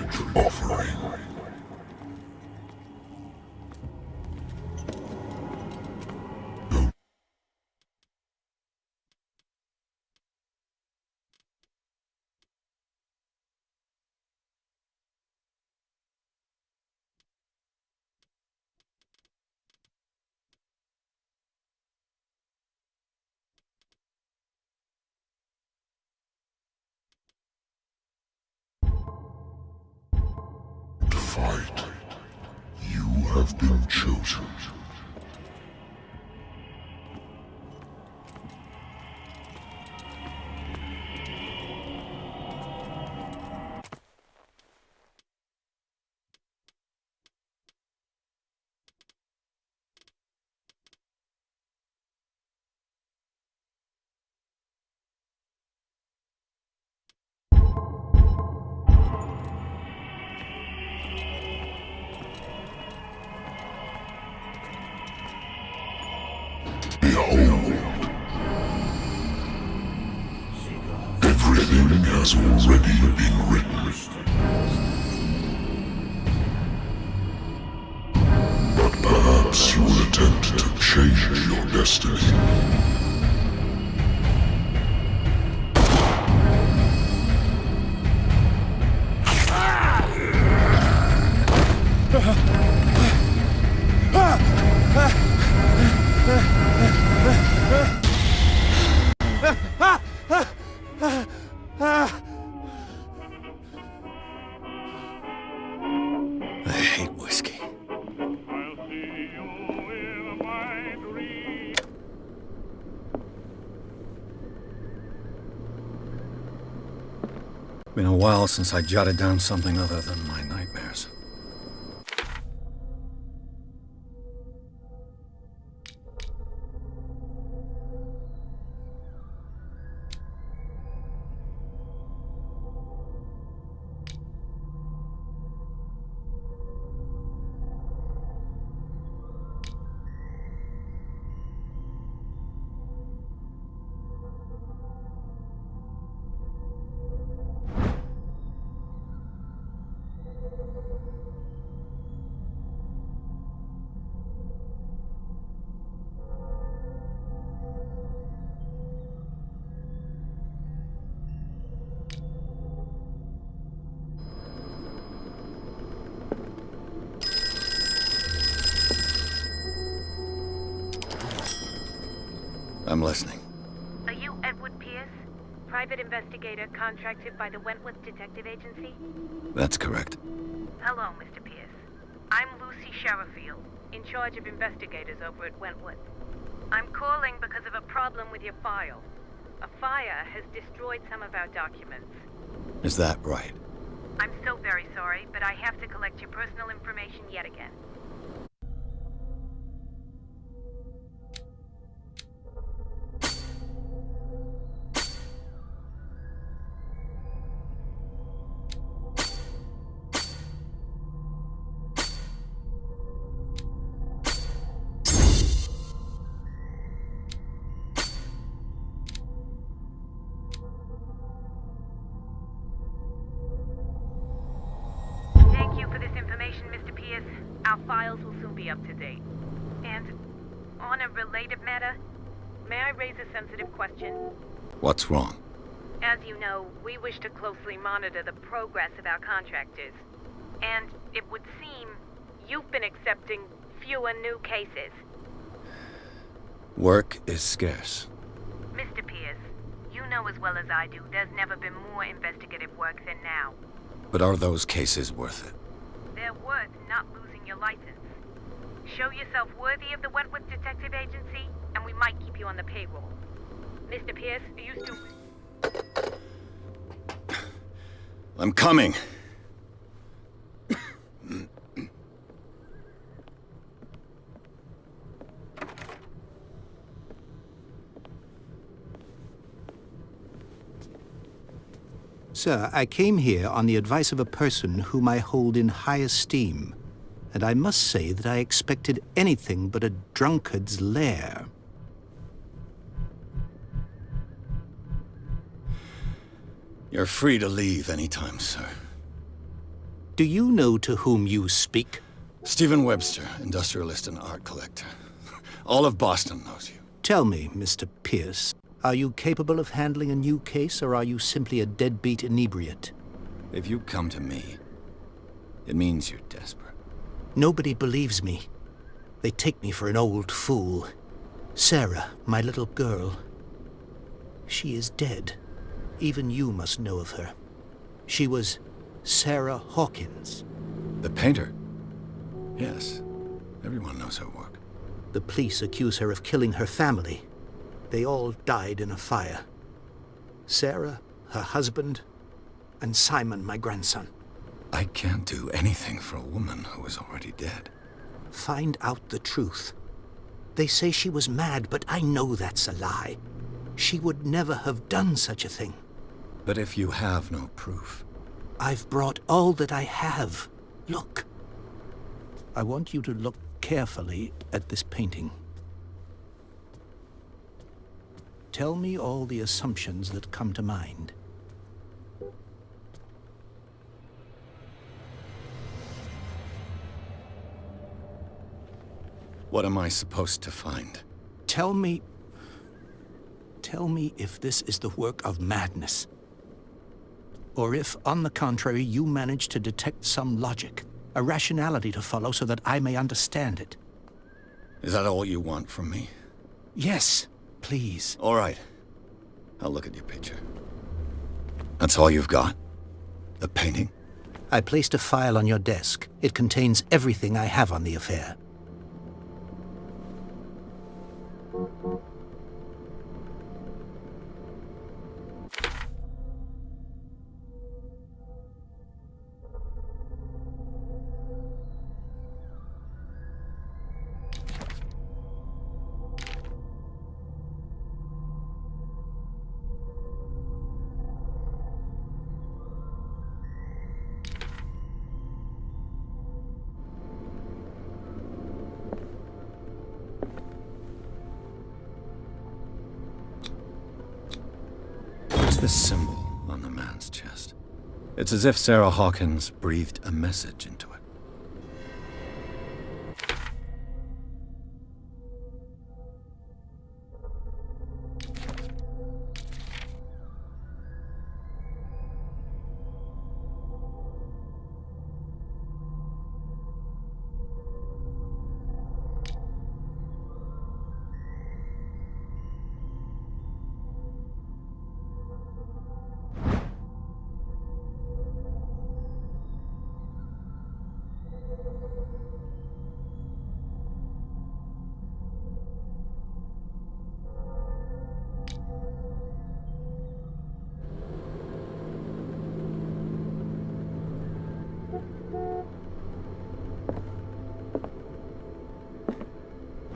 perfect offering. Fight. You have been chosen. Behold. Everything has already been written. But perhaps you will attempt to change your destiny. I hate whiskey. Been a while since I jotted down something other than my nightmares. I'm listening. Are you Edward Pierce, private investigator contracted by the Wentworth Detective Agency? That's correct. Hello, Mr. Pierce. I'm Lucy Sherifield, in charge of investigators over at Wentworth. I'm calling because of a problem with your file. A fire has destroyed some of our documents. Is that right? I'm so very sorry, but I have to collect your personal information yet again. Thank you for this information, Mr. Pierce. Our files will soon be up to date. And on a related matter, may I raise a sensitive question? What's wrong? As you know, we wish to closely monitor the progress of our contractors. And it would seem you've been accepting fewer new cases. Work is scarce. Mr. Pierce, you know as well as I do, there's never been more investigative work than now. But are those cases worth it? They're worth not losing your license. Show yourself worthy of the Wentworth Detective Agency, and we might keep you on the payroll. Mr. Pierce, are you still... I'm coming. Sir, I came here on the advice of a person whom I hold in high esteem, and I must say that I expected anything but a drunkard's lair. You're free to leave anytime, sir. Do you know to whom you speak? Stephen Webster, industrialist and art collector. All of Boston knows you. Tell me, Mr. Pierce, are you capable of handling a new case, or are you simply a deadbeat inebriate? If you come to me, it means you're desperate. Nobody believes me. They take me for an old fool. Sarah, my little girl, she is dead. Even you must know of her. She was Sarah Hawkins. The painter? Yes. Everyone knows her work. The police accuse her of killing her family. They all died in a fire. Sarah, her husband, and Simon, my grandson. I can't do anything for a woman who is already dead. Find out the truth. They say she was mad, but I know that's a lie. She would never have done such a thing. But if you have no proof... I've brought all that I have. Look. I want you to look carefully at this painting. Tell me all the assumptions that come to mind. What am I supposed to find? Tell me if this is the work of madness. Or if, on the contrary, you manage to detect some logic, a rationality to follow so that I may understand it. Is that all you want from me? Yes, please. All right. I'll look at your picture. That's all you've got? The painting? I placed a file on your desk. It contains everything I have on the affair. This symbol on the man's chest. It's as if Sarah Hawkins breathed a message into it.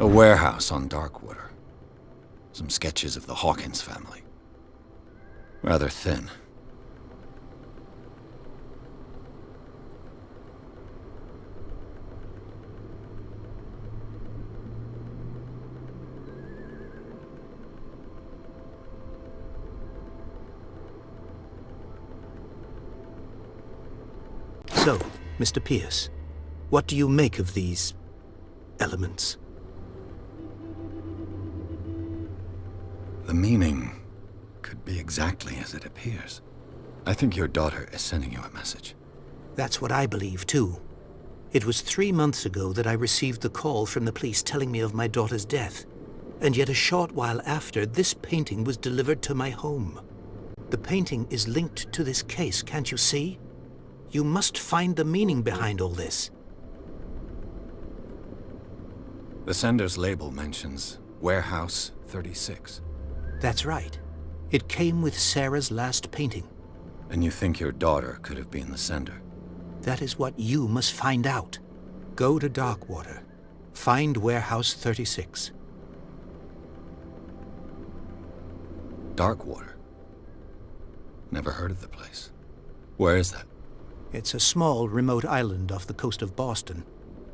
A warehouse on Darkwater. Some sketches of the Hawkins family. Rather thin. So, Mr. Pierce, what do you make of these elements? The meaning could be exactly as it appears. I think your daughter is sending you a message. That's what I believe, too. It was 3 months ago that I received the call from the police telling me of my daughter's death. And yet a short while after, this painting was delivered to my home. The painting is linked to this case, can't you see? You must find the meaning behind all this. The sender's label mentions Warehouse 36. That's right. It came with Sarah's last painting. And you think your daughter could have been the sender? That is what you must find out. Go to Darkwater. Find Warehouse 36. Darkwater? Never heard of the place. Where is that? It's a small, remote island off the coast of Boston.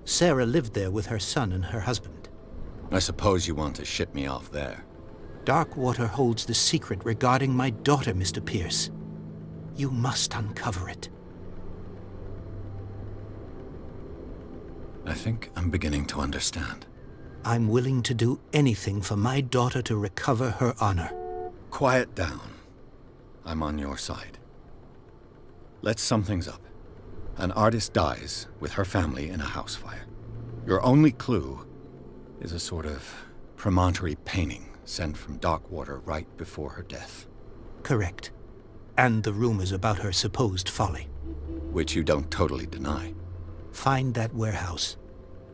Sarah lived there with her son and her husband. I suppose you want to ship me off there. Darkwater holds the secret regarding my daughter, Mr. Pierce. You must uncover it. I think I'm beginning to understand. I'm willing to do anything for my daughter to recover her honor. Quiet down. I'm on your side. Let's sum things up. An artist dies with her family in a house fire. Your only clue is a sort of promontory painting sent from Darkwater right before her death. Correct. And the rumors about her supposed folly. Which you don't totally deny. Find that warehouse.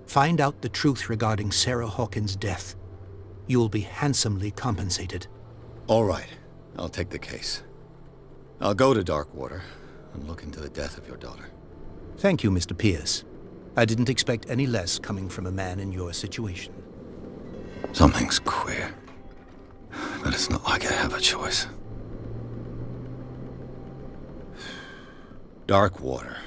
Find out the truth regarding Sarah Hawkins' death. You'll be handsomely compensated. All right, I'll take the case. I'll go to Darkwater and look into the death of your daughter. Thank you, Mr. Pierce. I didn't expect any less coming from a man in your situation. Something's queer. But it's not like I have a choice. Darkwater.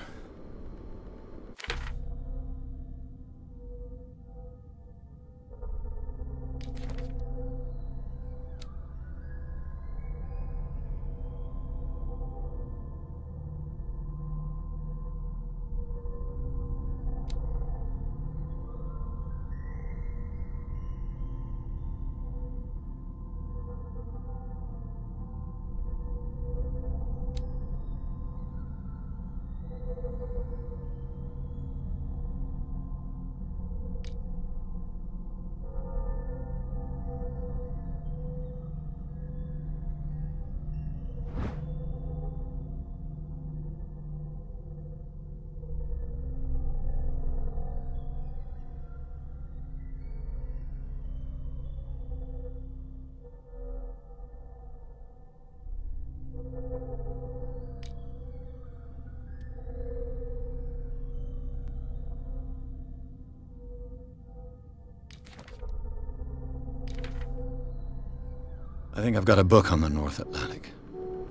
I think I've got a book on the North Atlantic.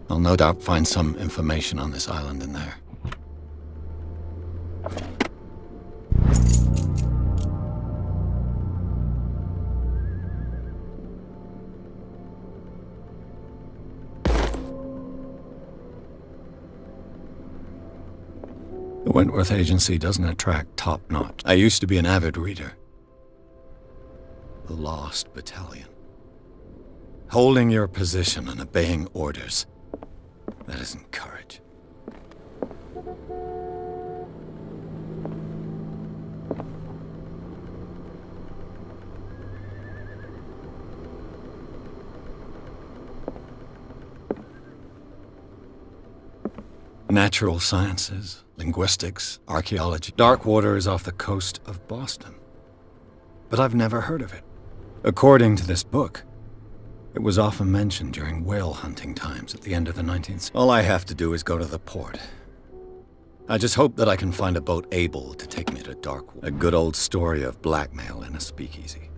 I'll no doubt find some information on this island in there. The Wentworth Agency doesn't attract top-notch. I used to be an avid reader. The Lost Battalion. Holding your position and obeying orders. That isn't courage. Natural sciences, linguistics, archaeology. Darkwater is off the coast of Boston. But I've never heard of it. According to this book, it was often mentioned during whale hunting times at the end of the 19th. All I have to do is go to the port. I just hope that I can find a boat able to take me to Darkwater. A good old story of blackmail in a speakeasy.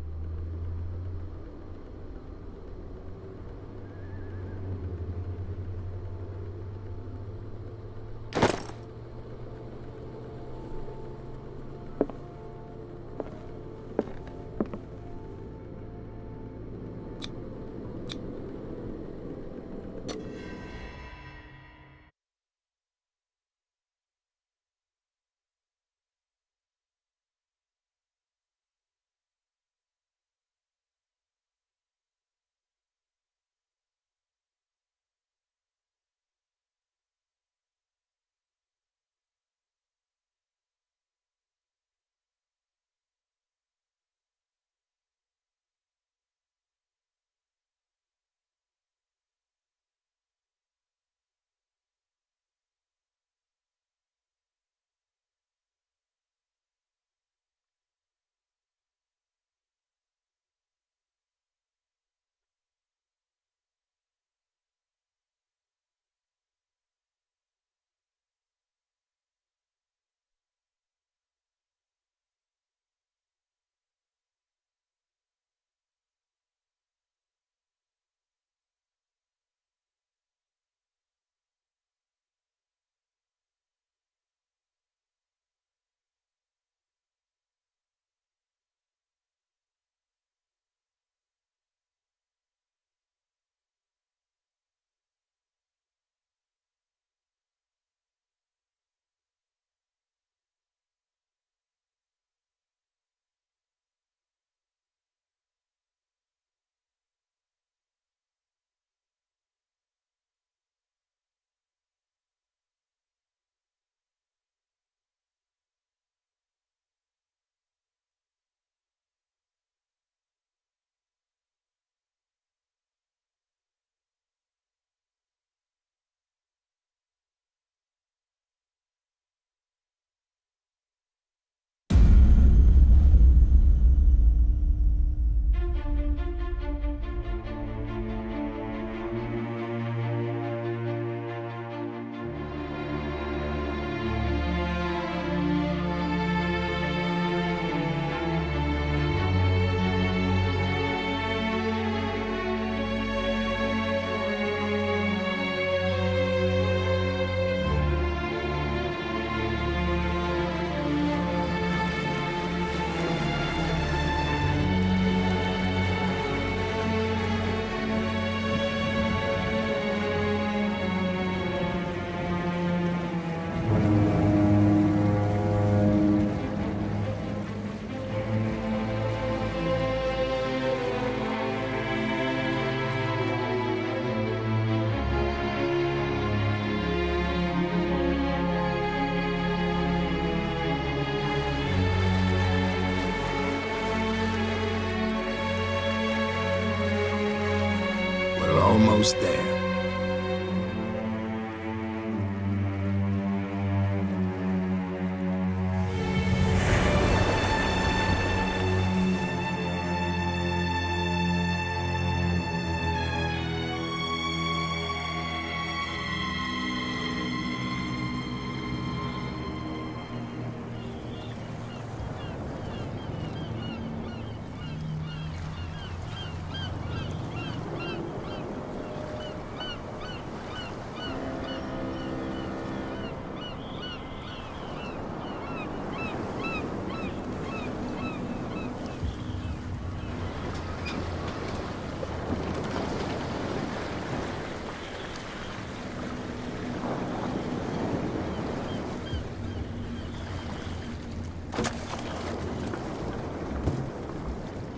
almost there.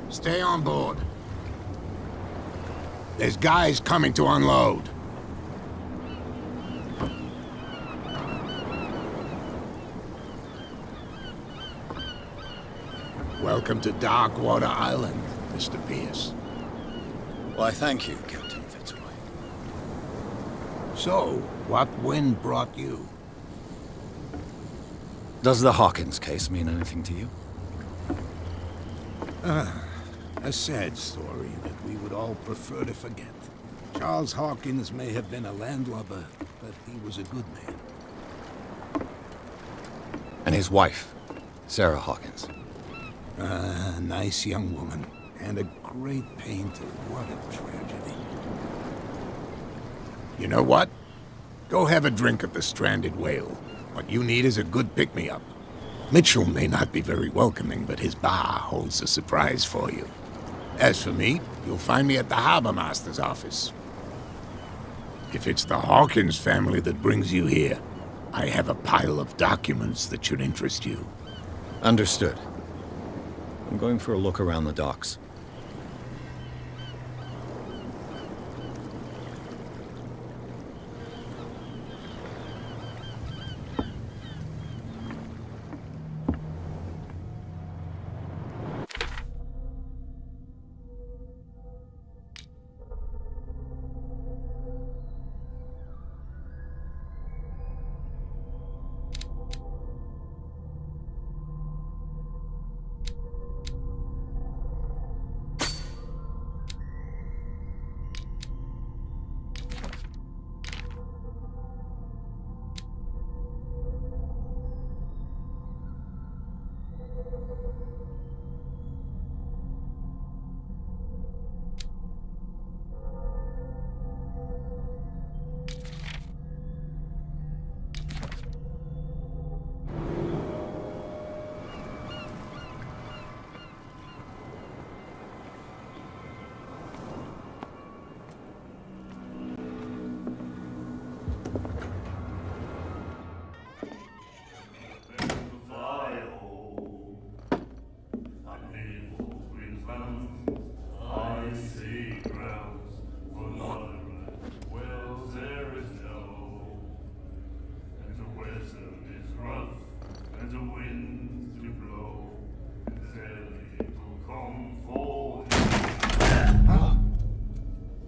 Stay on board. There's guys coming to unload. Welcome to Darkwater Island, Mr. Pierce. Why, thank you, Captain Fitzroy. So, what wind brought you? Does the Hawkins case mean anything to you? A sad story that we would all prefer to forget. Charles Hawkins may have been a landlubber, but he was a good man. And his wife, Sarah Hawkins. A nice young woman, and a great painter. What a tragedy. You know what? Go have a drink at the Stranded Whale. What you need is a good pick-me-up. Mitchell may not be very welcoming, but his bar holds a surprise for you. As for me, you'll find me at the Harbor Master's office. If it's the Hawkins family that brings you here, I have a pile of documents that should interest you. Understood. I'm going for a look around the docks.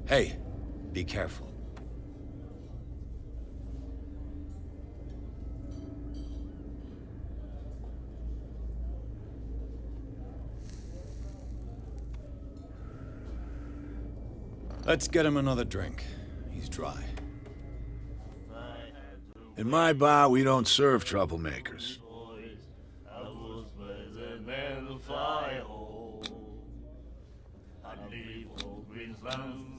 Hey, be careful. Let's get him another drink. He's dry. In my bar, we don't serve troublemakers.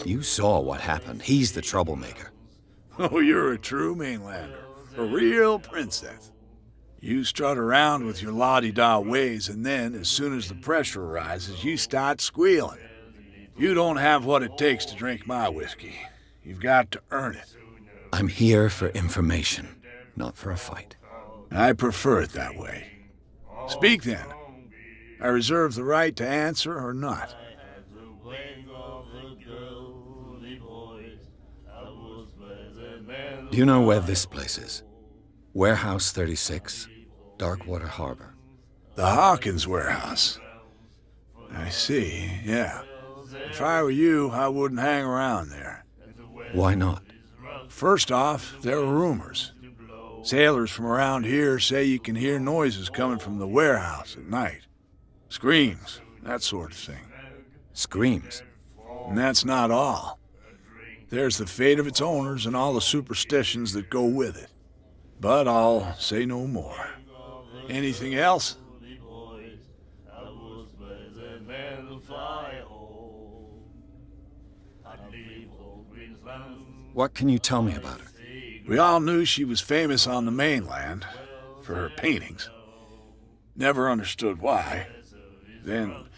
You saw what happened. He's the troublemaker. Oh, you're a true mainlander. A real princess. You strut around with your la-di-da ways, and then, as soon as the pressure arises, you start squealing. You don't have what it takes to drink my whiskey. You've got to earn it. I'm here for information, not for a fight. I prefer it that way. Speak then. I reserve the right to answer or not. Do you know where this place is? Warehouse 36, Darkwater Harbor. The Hawkins warehouse. I see, yeah. If I were you, I wouldn't hang around there. Why not? First off, there are rumors. Sailors from around here say you can hear noises coming from the warehouse at night. Screams, that sort of thing. Screams? And that's not all. There's the fate of its owners and all the superstitions that go with it. But I'll say no more. Anything else? What can you tell me about her? We all knew she was famous on the mainland for her paintings. Never understood why. Then,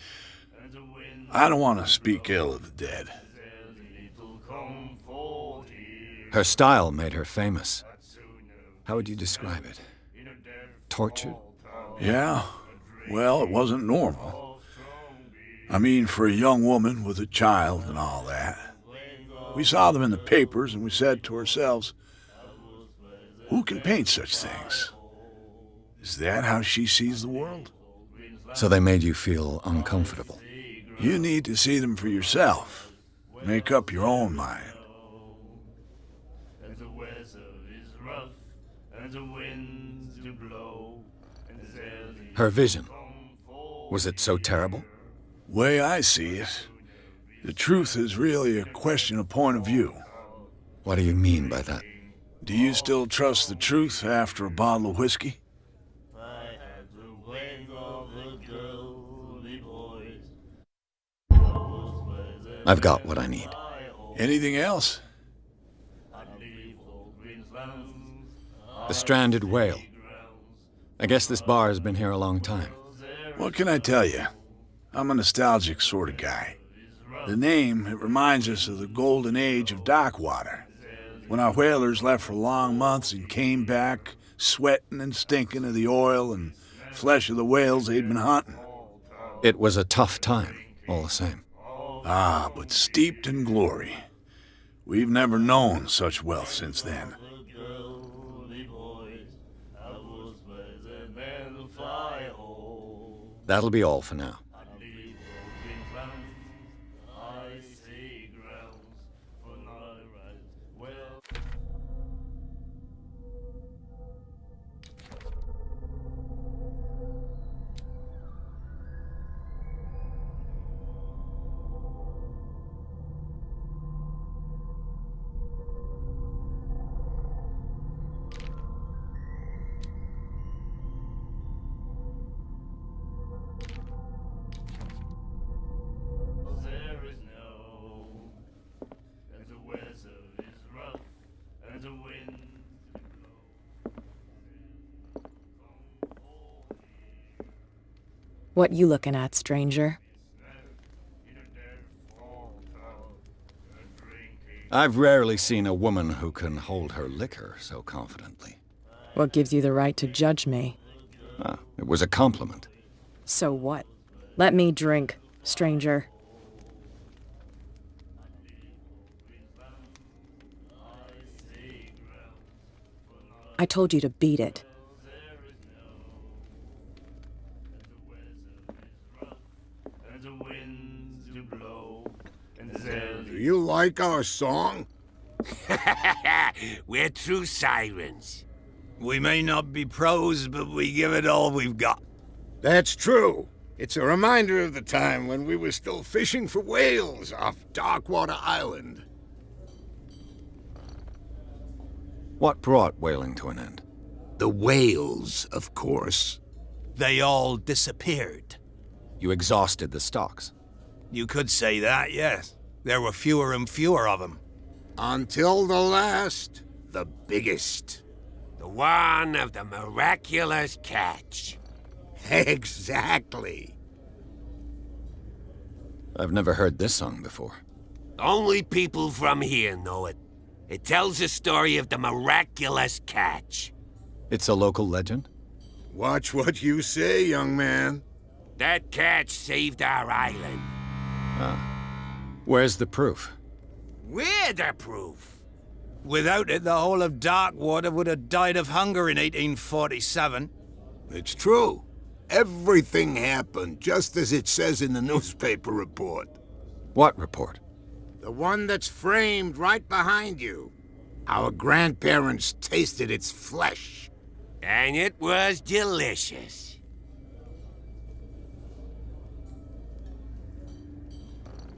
I don't want to speak ill of the dead. Her style made her famous. How would you describe it? Tortured? Yeah? Well, it wasn't normal. I mean, for a young woman with a child and all that. We saw them in the papers and we said to ourselves, who can paint such things? Is that how she sees the world? So they made you feel uncomfortable. You need to see them for yourself. Make up your own mind. Her vision, was it so terrible? Way I see it, the truth is really a question of point of view. What do you mean by that? Do you still trust the truth after a bottle of whiskey? I've got what I need. Anything else? The stranded whale. I guess this bar has been here a long time. What can I tell you? I'm a nostalgic sort of guy. The name, it reminds us of the golden age of Darkwater, when our whalers left for long months and came back sweating and stinking of the oil and flesh of the whales they'd been hunting. It was a tough time, all the same. Ah, but steeped in glory. We've never known such wealth since then. That'll be all for now. What you looking at, stranger? I've rarely seen a woman who can hold her liquor so confidently. What gives you the right to judge me? Ah, it was a compliment. So what? Let me drink, stranger. I told you to beat it. Do you like our song? We're true sirens. We may not be pros, but we give it all we've got. That's true. It's a reminder of the time when we were still fishing for whales off Darkwater Island. What brought whaling to an end? The whales, of course. They all disappeared. You exhausted the stocks. You could say that, yes. There were fewer and fewer of them. Until the last, the biggest. The one of the miraculous catch. Exactly. I've never heard this song before. Only people from here know it. It tells the story of the miraculous catch. It's a local legend? Watch what you say, young man. That catch saved our island. Where's the proof? We're the proof. Without it, the whole of Darkwater would have died of hunger in 1847. It's true. Everything happened just as it says in the newspaper report. What report? The one that's framed right behind you. Our grandparents tasted its flesh. And it was delicious.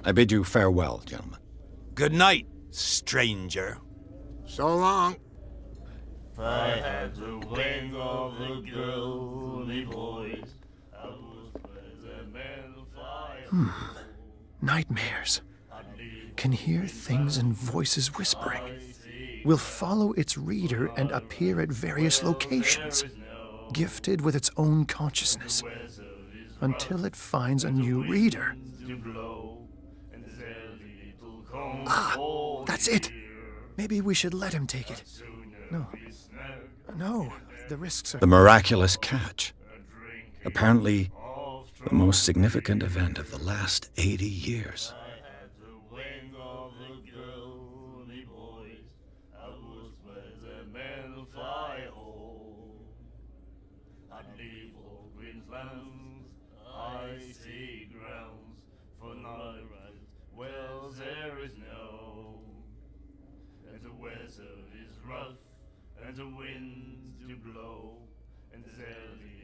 I bid you farewell, gentlemen. Good night, stranger. So long. If I had the wings of the girly boys, I would spread a man fire. Nightmares. Can hear things and voices whispering. Will follow its reader and appear at various locations, gifted with its own consciousness, until it finds a new reader. Ah, that's it. Maybe we should let him take it. No, the risks are... The miraculous catch. Apparently, the most significant event of the last 80 years.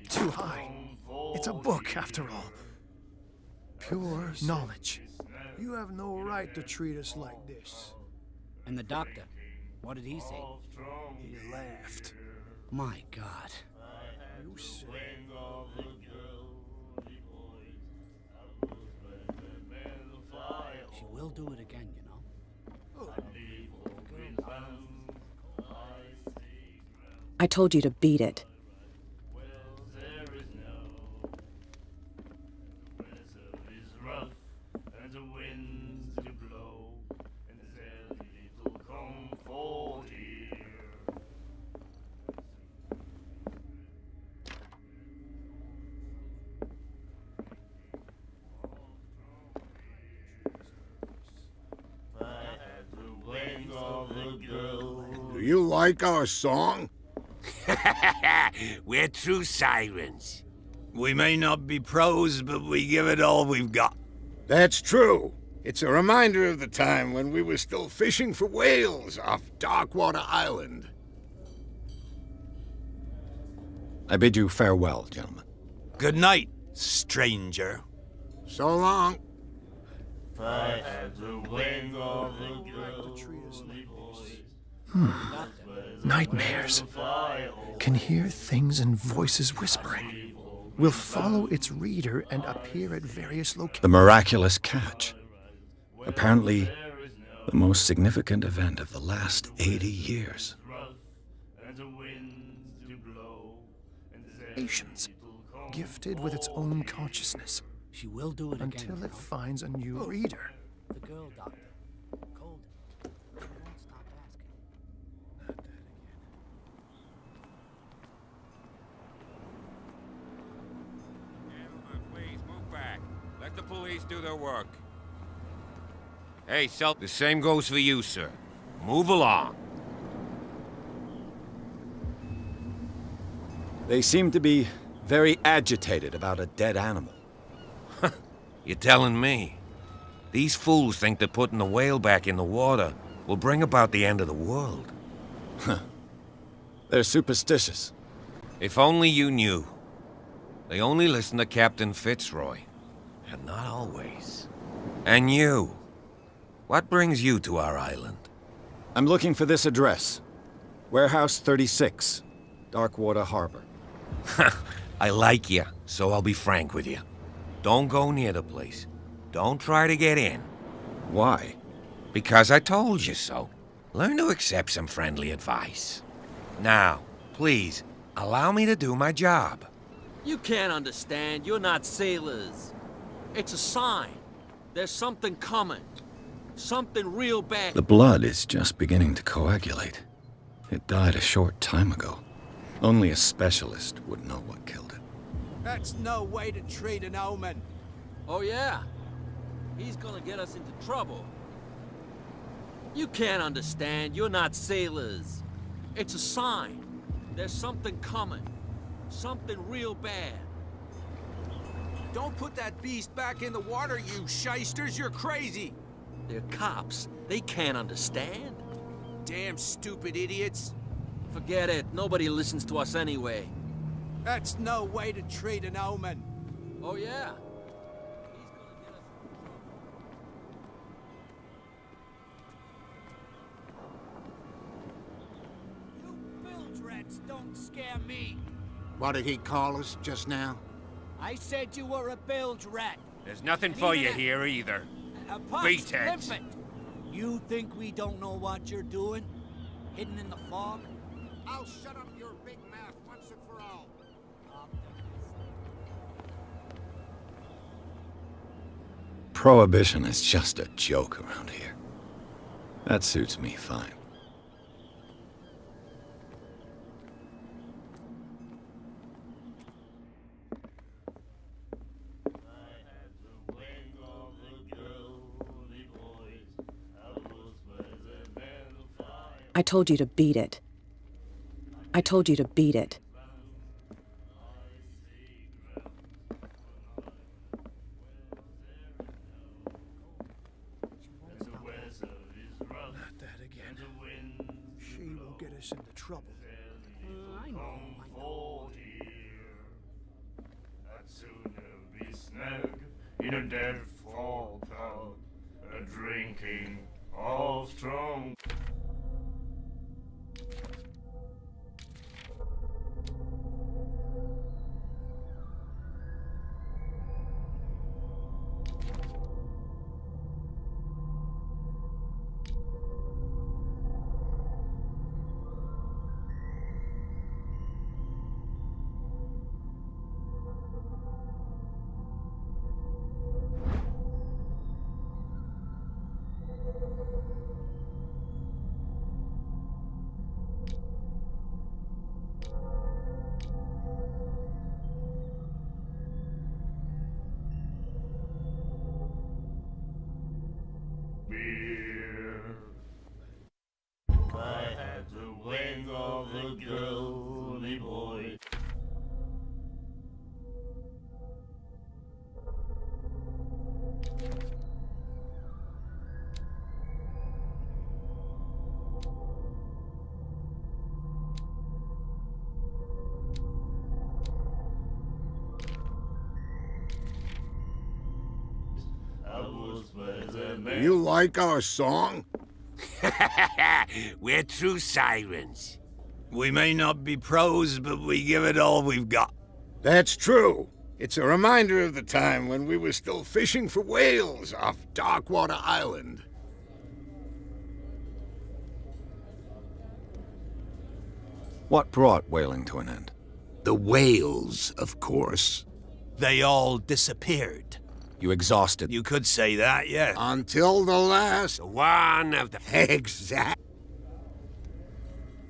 Too high. It's a book, after all. Pure knowledge. You have no right to treat us like this. And the doctor, what did he say? He laughed. My God. You say... She will do it again, you know. I told you to beat it. Do you like our song? We're true sirens. We may not be pros, but we give it all we've got. That's true. It's a reminder of the time when we were still fishing for whales off Darkwater Island. I bid you farewell, gentlemen. Good night, stranger. So long. If I had the wings of the girly boys, Nightmares. Can hear things and voices whispering. Will follow its reader and appear at various locations. The miraculous catch. Apparently, the most significant event of the last 80 years. Gifted with its own consciousness, She will do it again, until you it know. finds a new reader. The girl doctor. Cold. I won't stop asking. Gentlemen, please move back. Let the police do their work. Hey, the same goes for you, sir. Move along. They seem to be very agitated about a dead animal. You're telling me? These fools think that putting the whale back in the water will bring about the end of the world. They're superstitious. If only you knew. They only listen to Captain Fitzroy. And not always. And you. What brings you to our island? I'm looking for this address. Warehouse 36, Darkwater Harbor. I like you, so I'll be frank with you. Don't go near the place. Don't try to get in. Why? Because I told you so. Learn to accept some friendly advice. Now, please, allow me to do my job. You can't understand. You're not sailors. It's a sign. There's something coming. Something real bad. The blood is just beginning to coagulate. It died a short time ago. Only a specialist would know what killed it. That's no way to treat an omen. Oh, yeah? He's gonna get us into trouble. You can't understand. You're not sailors. It's a sign. There's something coming. Something real bad. Don't put that beast back in the water, you shysters. You're crazy. They're cops. They can't understand. Damn stupid idiots. Forget it. Nobody listens to us anyway. That's no way to treat an omen. Oh, yeah? You bilge rats don't scare me. What did he call us just now? I said you were a bilge rat. There's nothing for you here either. A punch Beat it. limpet. You think we don't know what you're doing? Hidden in the fog? I'll shut up your big mouth once and for all. Prohibition is just a joke around here. That suits me fine. I told you to beat it. I told you to beat it. Not that again. She will get us into trouble. I know. I'd sooner be snug in a deadfall pub, a drinking all strong. Beer. I had the wing of the girly boy. You like our song? We're true sirens. We may not be pros, but we give it all we've got. That's true. It's a reminder of the time when we were still fishing for whales off Darkwater Island. What brought whaling to an end? The whales, of course. They all disappeared. You exhausted. You could say that, yeah. Until the last One of the... exact.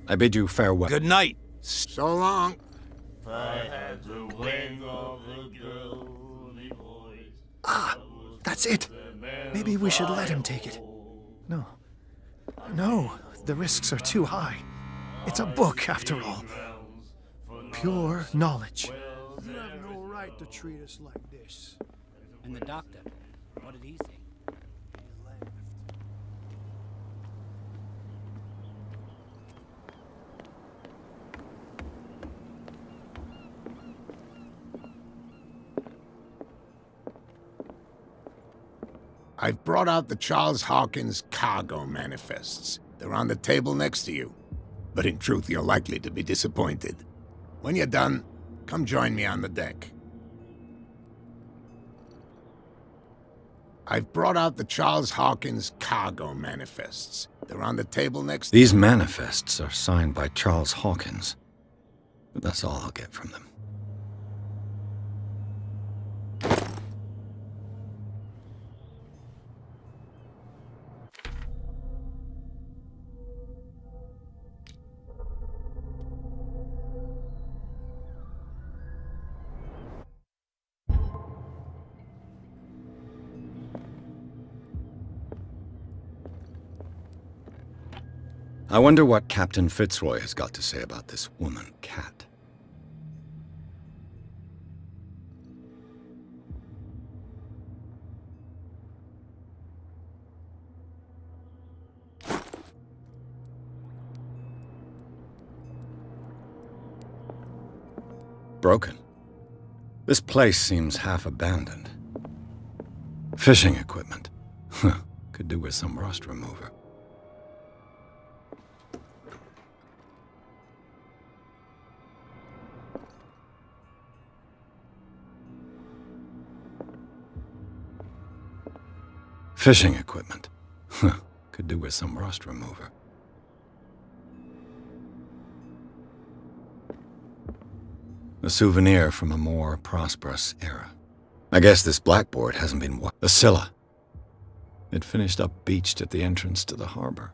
I bid you farewell. Good night. So long. I had the wing of the girly boys. Ah, that's it. Maybe we should let him take it. No. No, the risks are too high. It's a book, after all. Pure knowledge. You have no right to treat us like this. And the doctor, what did he think? He left. I've brought out the Charles Hawkins cargo manifests. They're on the table next to you. But in truth, you're likely to be disappointed. When you're done, come join me on the deck. I've brought out the Charles Hawkins cargo manifests. They're on the table next to These manifests are signed by Charles Hawkins. But that's all I'll get from them. I wonder what Captain Fitzroy has got to say about this woman, Cat. broken. This place seems half abandoned. Fishing equipment. Could do with some rust remover. Fishing equipment. Could do with some rust remover. A souvenir from a more prosperous era. I guess this blackboard hasn't been The Scylla. It finished up beached at the entrance to the harbor.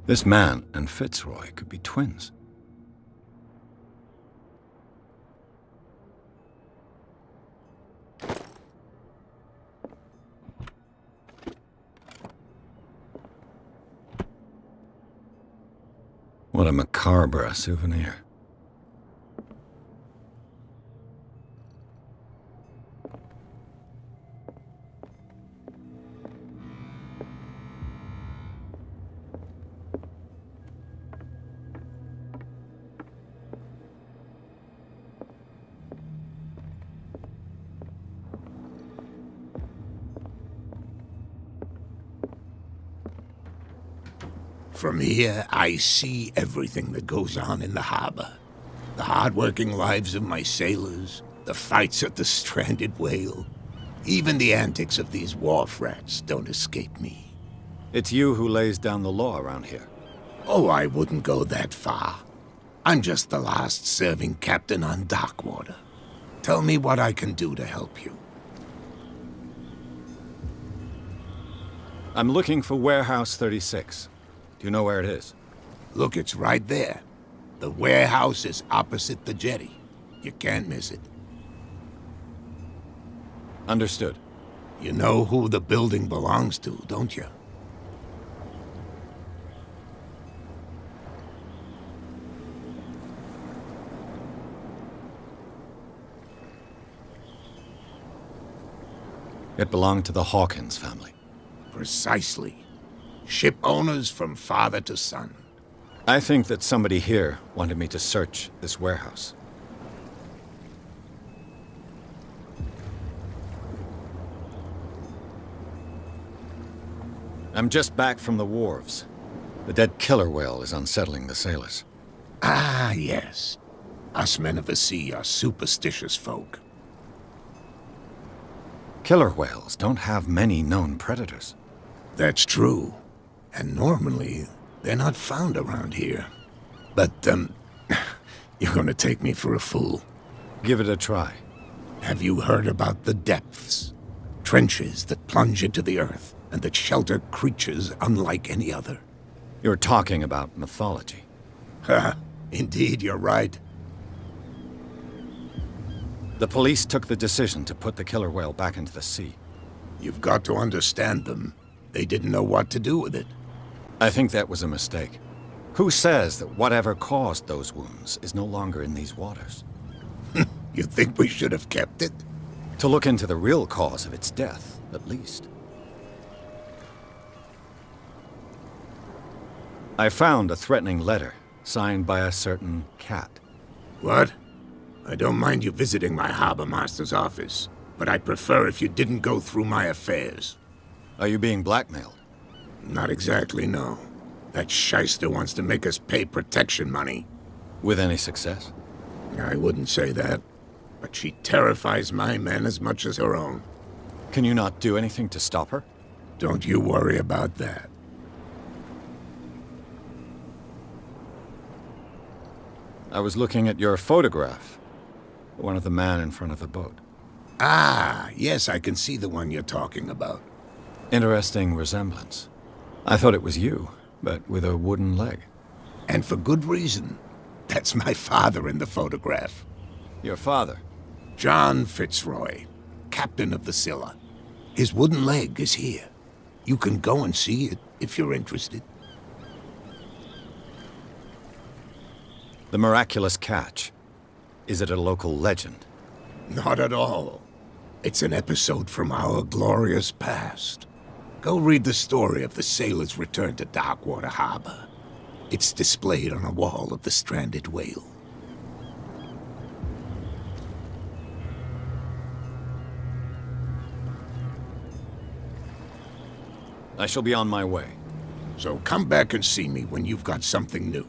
This man and Fitzroy could be twins. What a macabre souvenir. From here, I see everything that goes on in the harbor. The hard-working lives of my sailors, the fights at the stranded whale. Even the antics of these wharf rats don't escape me. It's you who lays down the law around here. Oh, I wouldn't go that far. I'm just the last serving captain on Darkwater. Tell me what I can do to help you. I'm looking for Warehouse 36. Do you know where it is? Look, it's right there. The warehouse is opposite the jetty. You can't miss it. Understood. You know who the building belongs to, don't you? It belonged to the Hawkins family. Precisely. Ship owners from father to son. I think that somebody here wanted me to search this warehouse. I'm just back from the wharves. The dead killer whale is unsettling the sailors. Ah, yes. Us men of the sea are superstitious folk. Killer whales don't have many known predators. That's true. And normally, they're not found around here. But, you're gonna take me for a fool. Give it a try. Have you heard about the depths? Trenches that plunge into the earth, and that shelter creatures unlike any other. You're talking about mythology. Ha! Indeed, you're right. The police took the decision to put the killer whale back into the sea. You've got to understand them. They didn't know what to do with it. I think that was a mistake. Who says that whatever caused those wounds is no longer in these waters? You think we should have kept it? To look into the real cause of its death, at least. I found a threatening letter, signed by a certain cat. What? I don't mind you visiting my harbor master's office, but I'd prefer if you didn't go through my affairs. Are you being blackmailed? Not exactly, no. That shyster wants to make us pay protection money. With any success? I wouldn't say that, but she terrifies my men as much as her own. Can you not do anything to stop her? Don't you worry about that. I was looking at your photograph. One of the man in front of the boat. Ah, yes, I can see the one you're talking about. Interesting resemblance. I thought it was you, but with a wooden leg. And for good reason. That's my father in the photograph. Your father? John Fitzroy, captain of the Scylla. His wooden leg is here. You can go and see it if you're interested. The miraculous catch. Is it a local legend? Not at all. It's an episode from our glorious past. Go read the story of the sailor's return to Darkwater Harbor. It's displayed on a wall of the Stranded Whale. I shall be on my way. So come back and see me when you've got something new.